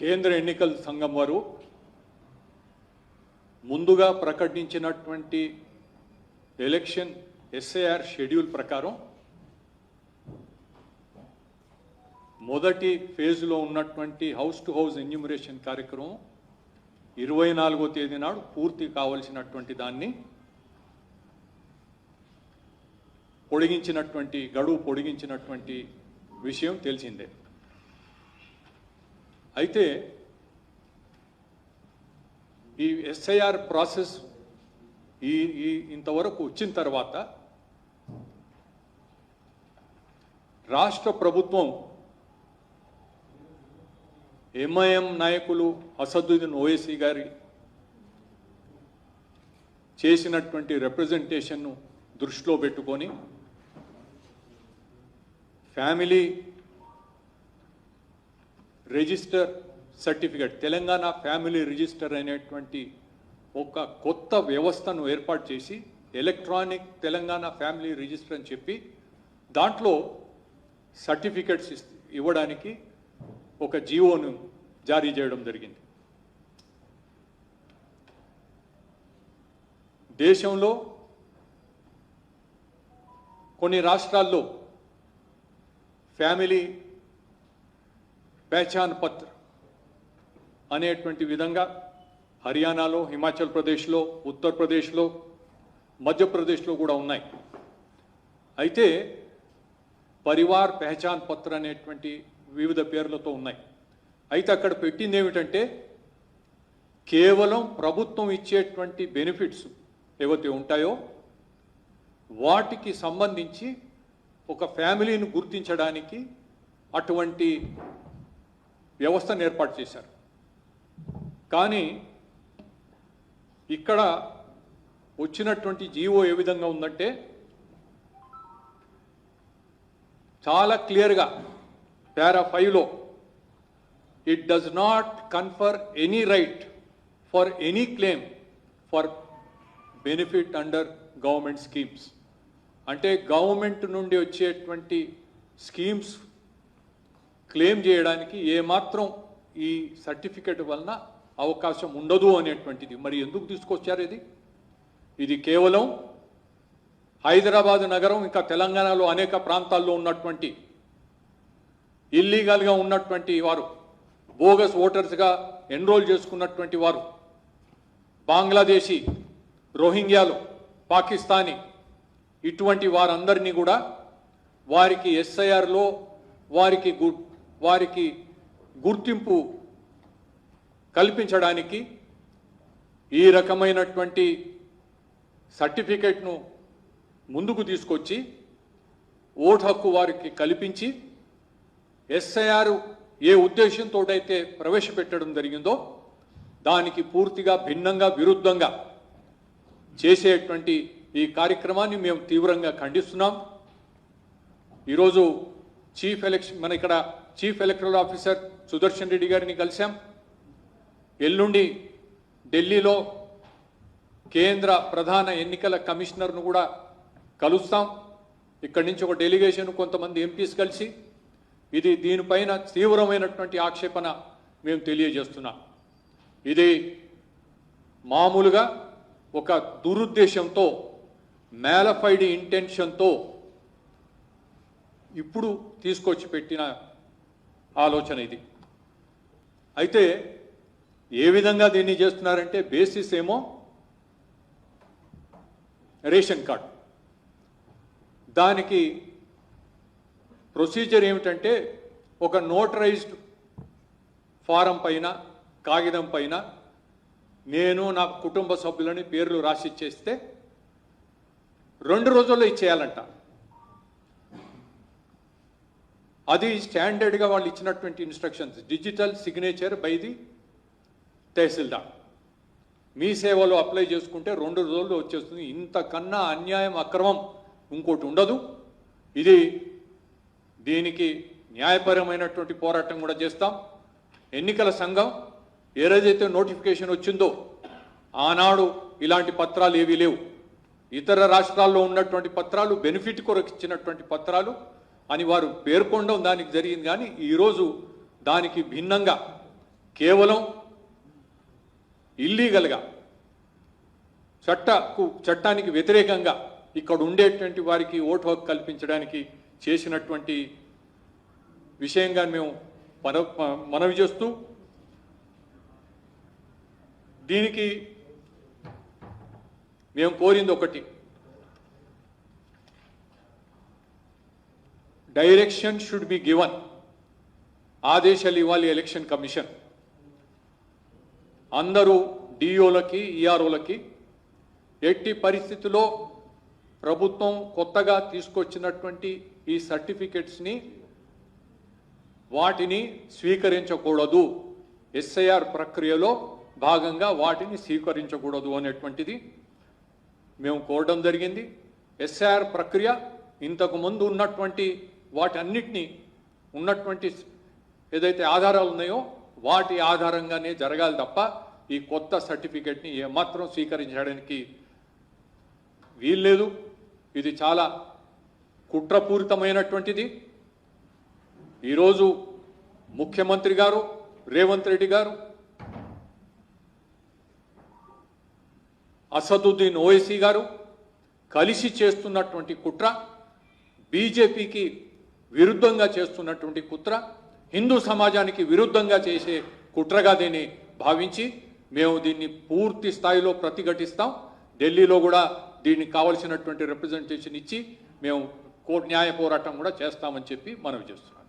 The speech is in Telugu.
కేంద్ర ఎన్నికల సంఘం వారు ముందుగా ప్రకటించినటువంటి ఎలక్షన్ ఎస్ఐఆర్ షెడ్యూల్ ప్రకారం మొదటి ఫేజ్లో ఉన్నటువంటి హౌస్ టు హౌస్ ఎన్యూమరేషన్ కార్యక్రమం 24వ తేదీ నాడు పూర్తి కావాల్సినటువంటి దాన్ని గడువు పొడిగించినటువంటి విషయం తెలిసిందే. అయితే ఈ ఎస్ఐఆర్ ప్రాసెస్ ఇంతవరకు వచ్చిన తర్వాత రాష్ట్ర ప్రభుత్వం ఎంఐఎం నాయకులు అసదుద్దీన్ ఓవైసీ గారి చేసినటువంటి రిప్రజెంటేషన్ను దృష్టిలో పెట్టుకొని family register certificate, Telangana family register అనేటువంటి ఒక కొత్త వ్యవస్థను ఏర్పాటు చేసి ఎలక్ట్రానిక్ తెలంగాణ ఫ్యామిలీ రిజిస్టర్ అని చెప్పి దాంట్లో సర్టిఫికేట్స్ ఇవ్వడానికి ఒక జీవోను జారీ చేయడం జరిగింది. దేశంలో కొన్ని రాష్ట్రాల్లో ఫ్యామిలీ పహచాన్ పత్ర అనేటువంటి విధంగా హర్యానాలో, హిమాచల్ ప్రదేశ్లో, ఉత్తరప్రదేశ్లో, మధ్యప్రదేశ్లో కూడా ఉన్నాయి. అయితే పరివార్ పహచాన్ పత్ర అనేటువంటి వివిధ పేర్లతో ఉన్నాయి. అయితే అక్కడ పెట్టింది ఏమిటంటే కేవలం ప్రభుత్వం ఇచ్చేటువంటి బెనిఫిట్స్ ఏవైతే ఉంటాయో వాటికి సంబంధించి ఒక ఫ్యామిలీని గుర్తించడానికి అటువంటి వ్యవస్థను ఏర్పాటు చేశారు. కానీ ఇక్కడ వచ్చినటువంటి జీవో ఏ విధంగా ఉందంటే చాలా క్లియర్గా పారా 5లో it does not confer any right for any claim for benefit under government schemes. అంటే గవర్నమెంట్ నుండి వచ్చేటువంటి స్కీమ్స్ క్లెయిమ్ చేయడానికి ఏమాత్రం ఈ సర్టిఫికెట్ వలన అవకాశం ఉండదు అనేటువంటిది. మరి ఎందుకు తీసుకొచ్చారు ఇది కేవలం హైదరాబాద్ నగరం ఇంకా తెలంగాణలో అనేక ప్రాంతాల్లో ఉన్నటువంటి ఇల్లీగల్గా ఉన్నటువంటి వారు, బోగస్ ఓటర్స్గా ఎన్రోల్ చేసుకున్నటువంటి వారు, బంగ్లాదేశీ, రోహింగ్యాలు, పాకిస్తానీ, ఇటువంటి వారందరినీ కూడా వారికి ఎస్ఐఆర్లో వారికి గుర్తింపు కల్పించడానికి ఈ రకమైనటువంటి సర్టిఫికేట్ను ముందుకు తీసుకొచ్చి ఓటు హక్కు వారికి కల్పించి ఎస్ఐఆర్ ఏ ఉద్దేశంతో అయితే ప్రవేశపెట్టడం జరిగిందో దానికి పూర్తిగా భిన్నంగా, విరుద్ధంగా చేసేటువంటి ఈ కార్యక్రమాన్ని మేము తీవ్రంగా ఖండిస్తున్నాం. ఈరోజు మన ఇక్కడ chief electoral officer Sudarshan Reddy గారిని కలిశాం. ఎల్లుండి ఢిల్లీలో కేంద్ర ప్రధాన ఎన్నికల కమిషనర్ను కూడా కలుస్తాం. ఇక్కడి నుంచి ఒక డెలిగేషన్, కొంతమంది ఎంపీస్ కలిసి దీనిపైన తీవ్రమైనటువంటి ఆక్షేపణ మేము తెలియజేస్తున్నాం. ఇది మామూలుగా ఒక దురుద్దేశంతో, మ్యాలఫైడ్ ఇంటెన్షన్తో ఇప్పుడు తీసుకొచ్చి పెట్టిన ఆలోచన ఇది. అయితే ఏ విధంగా దీన్ని చేస్తున్నారంటే బేసిస్ ఏమో రేషన్ కార్డు, దానికి ప్రొసీజర్ ఏమిటంటే ఒక నోటరైజ్డ్ ఫారం పైన, కాగితం పైన నేను నా కుటుంబ సభ్యులని పేర్లు రాసిచ్చేస్తే 2 రోజుల్లో ఇచ్చేయాలంట. అది స్టాండర్డ్గా వాళ్ళు ఇచ్చినటువంటి instructions. Digital signature by the tahsildar. మీ సేవలో అప్లై చేసుకుంటే 2 రోజుల్లో వచ్చేస్తుంది. ఇంతకన్నా అన్యాయం, అక్రమం ఇంకోటి ఉండదు. దీనికి న్యాయపరమైనటువంటి పోరాటం కూడా చేస్తాం. ఎన్నికల సంఘం ఏ రోజైతే నోటిఫికేషన్ వచ్చిందో ఆనాడు ఇలాంటి పత్రాలు ఏవీ లేవు. ఇతర రాష్ట్రాల్లో ఉన్నటువంటి పత్రాలు బెనిఫిట్ కొరకు ఇచ్చినటువంటి పత్రాలు అని వారు పేర్కొనడం దానికి జరిగింది. కానీ ఈరోజు దానికి భిన్నంగా కేవలం ఇల్లీగల్గా చట్టానికి వ్యతిరేకంగా ఇక్కడ ఉండేటువంటి వారికి ఓటు హక్కు కల్పించడానికి చేసినటువంటి విషయంగా మేము మనవి చేస్తూ, దీనికి మేము కోరింది ఒకటి, డైరెక్షన్ షుడ్ బి గివన్, ఆదేశాలు ఇవ్వాలి ఎలక్షన్ కమిషన్. అందరూ డిఓలకి ఈఆర్ఓలకి ఎట్టి పరిస్థితుల్లో ప్రభుత్వం కొత్తగా తీసుకొచ్చినటువంటి ఈ సర్టిఫికెట్స్ని వాటిని స్వీకరించకూడదు, ఎస్ఐఆర్ ప్రక్రియలో భాగంగా వాటిని స్వీకరించకూడదు అనేటువంటిది మేము కోరడం జరిగింది. ఎస్ఐఆర్ ప్రక్రియ ఇంతకు ముందు ఉన్నటువంటి వాటన్నిటినీ ఉన్నటువంటి ఏదైతే ఆధారాలు ఉన్నాయో వాటి ఆధారంగానే జరగాలి తప్ప ఈ కొత్త సర్టిఫికెట్ని ఏమాత్రం స్వీకరించడానికి వీల్లేదు. ఇది చాలా కుట్రపూరితమైనటువంటిది. ఈరోజు ముఖ్యమంత్రి గారు రేవంత్ రెడ్డి గారు, అసదుద్దీన్ ఓవైసీ గారు కలిసి చేస్తున్నటువంటి కుట్ర, బీజేపీకి విరుద్ధంగా చేస్తున్నటువంటి కుట్ర, హిందూ సమాజానికి విరుద్ధంగా చేసే కుట్రగా దీన్ని భావించి మేము దీన్ని పూర్తి స్థాయిలో ప్రతిఘటిస్తాం. ఢిల్లీలో కూడా దీనికి కావలసినటువంటి రిప్రజెంటేషన్ ఇచ్చి మేము న్యాయ పోరాటం కూడా చేస్తామని చెప్పి మనవి చేస్తున్నాం.